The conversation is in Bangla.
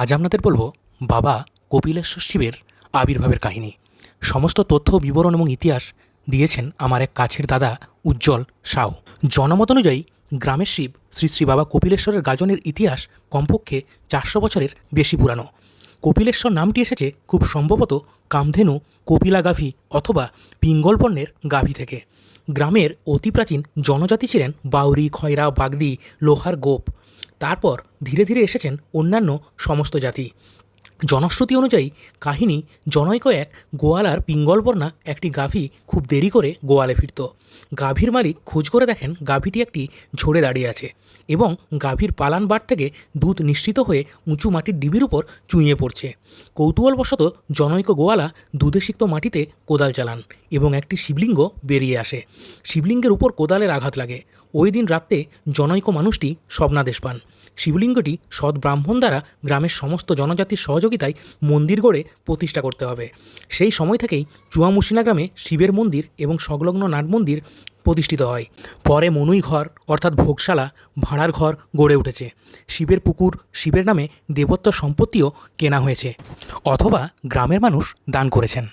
আজ আপনাদের বলবো বাবা কপিলেশ্বর শিবের আবির্ভাবের কাহিনী। সমস্ত তথ্য বিবরণ এবং ইতিহাস দিয়েছেন আমার এক কাছের দাদা উজ্জ্বল সাউ। জনমত অনুযায়ী গ্রামের শিব শ্রী শ্রী বাবা কপিলেশ্বরের গাজনের ইতিহাস কমপক্ষে 400 বছরের বেশি পুরানো। কপিলেশ্বর নামটি এসেছে খুব সম্ভবত কামধেনু, কপিলা গাভী অথবা পিঙ্গলবর্ণের গাভী থেকে। গ্রামের অতি প্রাচীন জনজাতি ছিলেন বাউরি, খয়রা, বাগদি, লোহার গোপ। তারপর ধীরে ধীরে এসেছেন অন্যান্য সমস্ত জাতি। জনশ্রুতি অনুযায়ী কাহিনী, জনৈক এক গোয়ালার পিঙ্গলবর্ণা একটি গাভী খুব দেরি করে গোয়ালে ফিরত। গাভীর মালিক খোঁজ করে দেখেন গাভীটি একটি ঝোড়ে দাঁড়িয়ে আছে এবং গাভীর পালান বার থেকে দুধ নিঃসৃত হয়ে উঁচু মাটির ডিবির উপর চুঁইয়ে পড়ছে। কৌতূহলবশত জনৈক গোয়ালা দুধে সিক্ত মাটিতে কোদাল চালান এবং একটি শিবলিঙ্গ বেরিয়ে আসে। শিবলিঙ্গের উপর কোদালের আঘাত লাগে। ওই দিন রাত্রে জনৈক মানুষটি স্বপ্নাদেশ পান শিবলিঙ্গটি সৎ ব্রাহ্মণ দ্বারা গ্রামের সমস্ত জনজাতির সহযোগিতায় মন্দির গড়ে প্রতিষ্ঠা করতে হবে। সেই সময় থেকেই চুয়ামুসিনা গ্রামে শিবের মন্দির এবং সংলগ্ন নাট মন্দির প্রতিষ্ঠিত হয়। পরে মনুই ঘর অর্থাৎ ভোগশালা, ভাঁড়ার ঘর গড়ে উঠেছে। শিবের পুকুর, শিবের নামে দেবত্ব সম্পত্তিও কেনা হয়েছে অথবা গ্রামের মানুষ দান করেছেন।